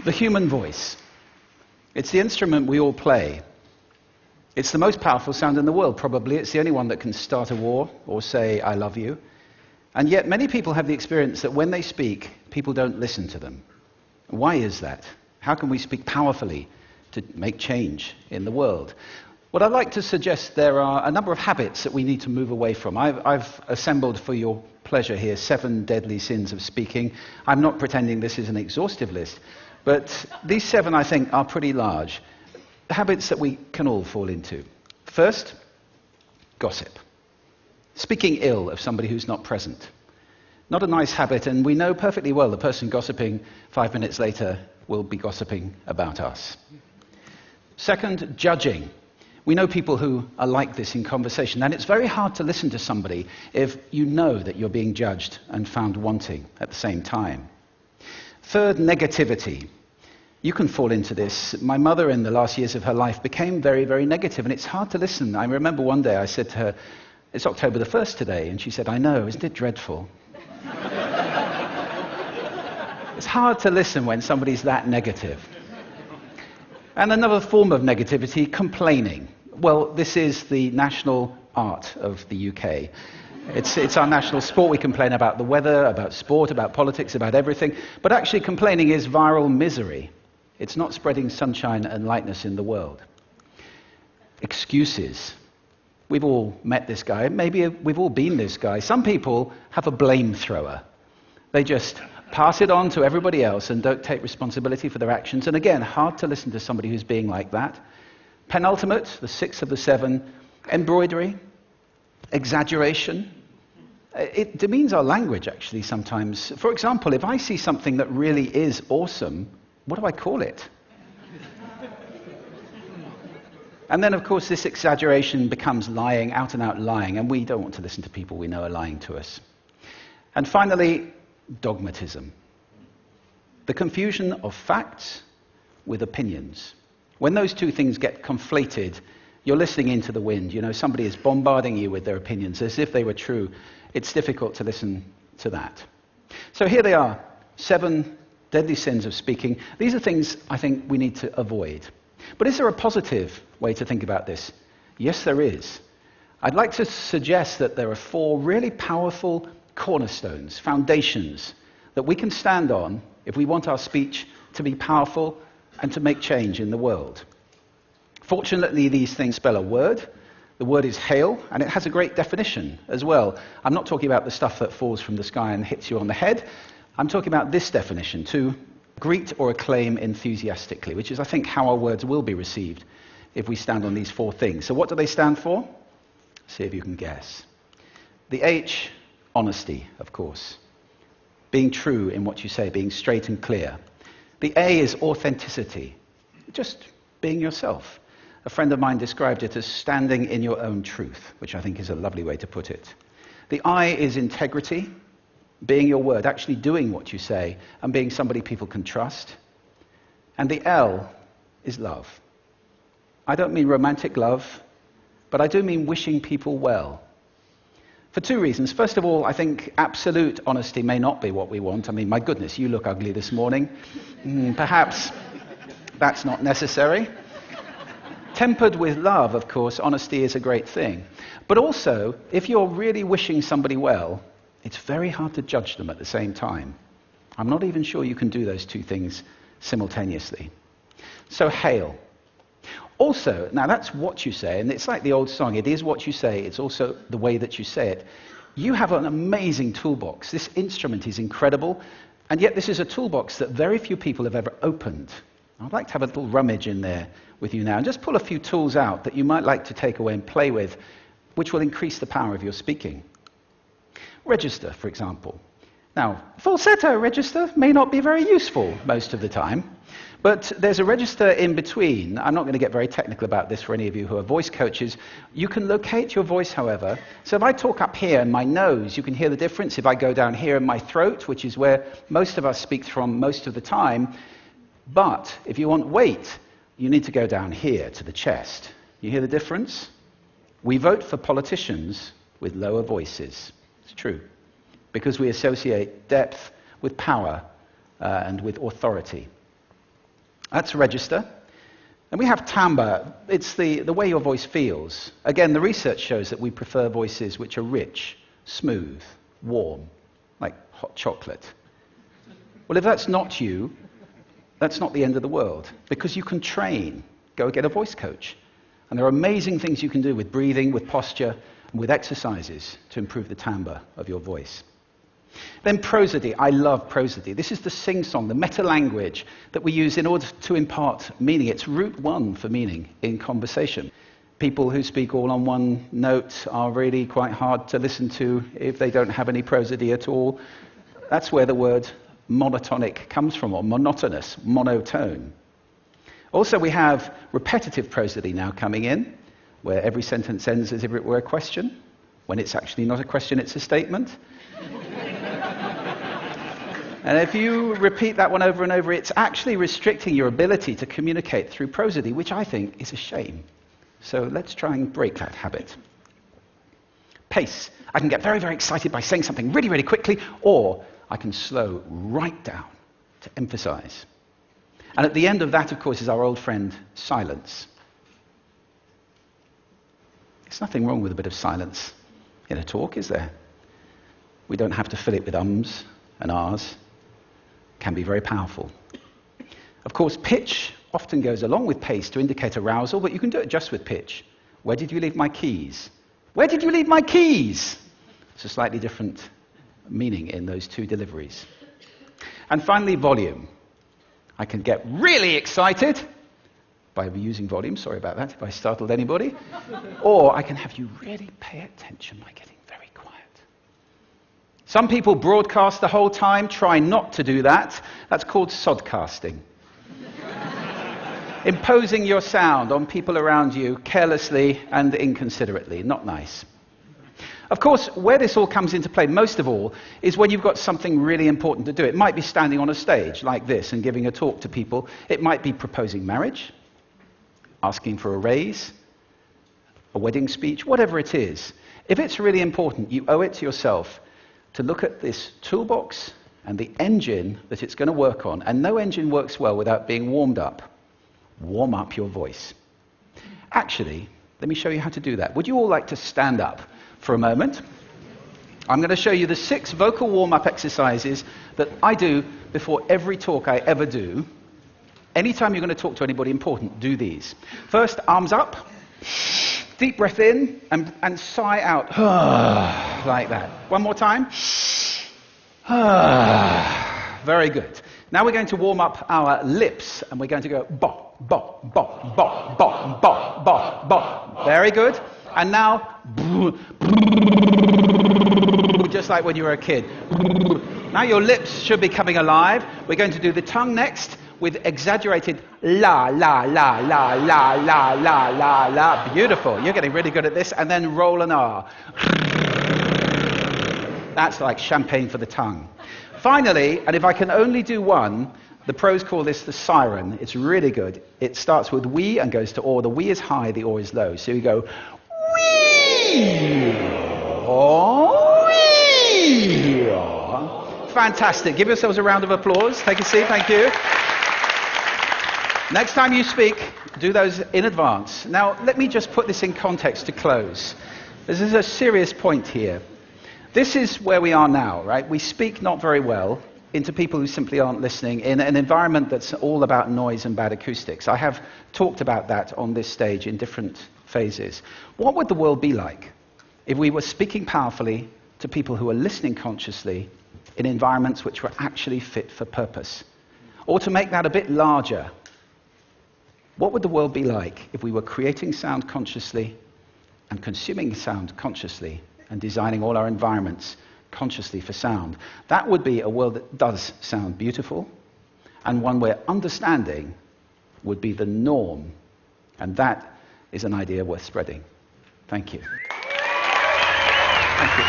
The human voice. It's the instrument we all play. It's the most powerful sound in the world, probably. It's the only one that can start a war or say, I love you. And yet many people have the experience that when they speak, people don't listen to them. Why is that? How can we speak powerfully to make change in the world? What I'd like to suggest, there are a number of habits that we need to move away from. I've assembled for your pleasure here 7 deadly sins of speaking. I'm not pretending this is an exhaustive list, but these 7, I think, are pretty large. Habits that we can all fall into. First, gossip. Speaking ill of somebody who's not present. Not a nice habit, and we know perfectly well the person gossiping 5 minutes later will be gossiping about us. Second, judging. We know people who are like this in conversation, and it's very hard to listen to somebody if you know that you're being judged and found wanting at the same time. Third, negativity. You can fall into this. My mother, in the last years of her life, became very, very negative, and it's hard to listen. I remember one day I said to her, it's October the 1st today, and she said, I know, isn't it dreadful? It's hard to listen when somebody's that negative. And another form of negativity, complaining. Well, this is the national art of the UK. It's our national sport. We complain about the weather, about sport, about politics, about everything. But actually complaining is viral misery. It's not spreading sunshine and lightness in the world. Excuses. We've all met this guy. Maybe we've all been this guy. Some people have a blame thrower. They just pass it on to everybody else and don't take responsibility for their actions. And again, hard to listen to somebody who's being like that. Penultimate, the 6th of the 7, embroidery, exaggeration. It demeans our language, actually, sometimes. For example, if I see something that really is awesome, what do I call it? And then, of course, this exaggeration becomes lying, out and out lying, and we don't want to listen to people we know are lying to us. And finally, dogmatism. The confusion of facts with opinions. When those two things get conflated, you're listening into the wind. You know, somebody is bombarding you with their opinions as if they were true. It's difficult to listen to that. So here they are, 7 deadly sins of speaking. These are things I think we need to avoid. But is there a positive way to think about this? Yes, there is. I'd like to suggest that there are 4 really powerful cornerstones, foundations, that we can stand on if we want our speech to be powerful and to make change in the world. Fortunately, these things spell a word. The word is hail, and it has a great definition as well. I'm not talking about the stuff that falls from the sky and hits you on the head. I'm talking about this definition, to greet or acclaim enthusiastically, which is, I think, how our words will be received if we stand on these 4 things. So what do they stand for? See if you can guess. The H, honesty, of course. Being true in what you say, being straight and clear. The A is authenticity, just being yourself. A friend of mine described it as standing in your own truth, which I think is a lovely way to put it. The I is integrity, being your word, actually doing what you say, and being somebody people can trust. And the L is love. I don't mean romantic love, but I do mean wishing people well. For 2 reasons. First of all, I think absolute honesty may not be what we want. I mean, my goodness, you look ugly this morning. Perhaps that's not necessary. Tempered with love, of course, honesty is a great thing. But also, if you're really wishing somebody well, it's very hard to judge them at the same time. I'm not even sure you can do those 2 things simultaneously. So, hail. Also, now that's what you say, and it's like the old song, it is what you say, it's also the way that you say it. You have an amazing toolbox. This instrument is incredible, and yet this is a toolbox that very few people have ever opened. I'd like to have a little rummage in there with you now, and just pull a few tools out that you might like to take away and play with, which will increase the power of your speaking. Register, for example. Now, falsetto register may not be very useful most of the time, but there's a register in between. I'm not going to get very technical about this for any of you who are voice coaches. You can locate your voice, however. So if I talk up here in my nose, you can hear the difference. If I go down here in my throat, which is where most of us speak from most of the time, but if you want weight, you need to go down here to the chest. You hear the difference? We vote for politicians with lower voices. It's true, because we associate depth with power and with authority. That's register. And we have timbre. It's the way your voice feels. Again, the research shows that we prefer voices which are rich, smooth, warm, like hot chocolate. Well, if that's not you, that's not the end of the world, because you can train. Go get a voice coach. And there are amazing things you can do with breathing, with posture, and with exercises to improve the timbre of your voice. Then prosody. I love prosody. This is the sing-song, the meta-language that we use in order to impart meaning. It's route one for meaning in conversation. People who speak all on one note are really quite hard to listen to if they don't have any prosody at all. That's where the word monotonic comes from, or monotonous, monotone. Also, we have repetitive prosody now coming in, where every sentence ends as if it were a question, when it's actually not a question, it's a statement. And if you repeat that one over and over, it's actually restricting your ability to communicate through prosody, which I think is a shame. So let's try and break that habit. Pace. I can get very, very excited by saying something really, really quickly, or I can slow right down to emphasize. And at the end of that, of course, is our old friend, silence. There's nothing wrong with a bit of silence in a talk, is there? We don't have to fill it with ums and ahs. It can be very powerful. Of course, pitch often goes along with pace to indicate arousal, but you can do it just with pitch. Where did you leave my keys? Where did you leave my keys? It's a slightly different meaning in those two deliveries. And finally, volume. I can get really excited by using volume, sorry about that if I startled anybody, or I can have you really pay attention by getting very quiet. Some people broadcast the whole time. Try not to do that. That's called sodcasting. Imposing your sound on people around you carelessly and inconsiderately. Not nice. Of course, where this all comes into play most of all is when you've got something really important to do. It might be standing on a stage like this and giving a talk to people. It might be proposing marriage, asking for a raise, a wedding speech, whatever it is. If it's really important, you owe it to yourself to look at this toolbox and the engine that it's going to work on. And no engine works well without being warmed up. Warm up your voice. Actually, let me show you how to do that. Would you all like to stand up for a moment? I'm going to show you the 6 vocal warm-up exercises that I do before every talk I ever do. Anytime you're going to talk to anybody important, do these. First, arms up. Deep breath in and sigh out. Like that. One more time. Very good. Now we're going to warm up our lips, and we're going to go bop, bop, bop, bop, bop, bop, bop, bop. Very good. And now, just like when you were a kid. Now your lips should be coming alive. We're going to do the tongue next with exaggerated la, la, la, la, la, la, la, la, la. Beautiful. You're getting really good at this. And then roll an R. That's like champagne for the tongue. Finally, and if I can only do one, the pros call this the siren. It's really good. It starts with we and goes to or. The we is high, the or is low. So you go wee, oh, wee. Fantastic. Give yourselves a round of applause. Take a seat. Thank you. Next time you speak, do those in advance. Now, let me just put this in context to close. This is a serious point here. This is where we are now, right? We speak not very well into people who simply aren't listening in an environment that's all about noise and bad acoustics. I have talked about that on this stage in different phases. What would the world be like if we were speaking powerfully to people who are listening consciously in environments which were actually fit for purpose? Or to make that a bit larger, what would the world be like if we were creating sound consciously and consuming sound consciously and designing all our environments consciously for sound? That would be a world that does sound beautiful, and one where understanding would be the norm. And that is an idea worth spreading. Thank you. Thank you.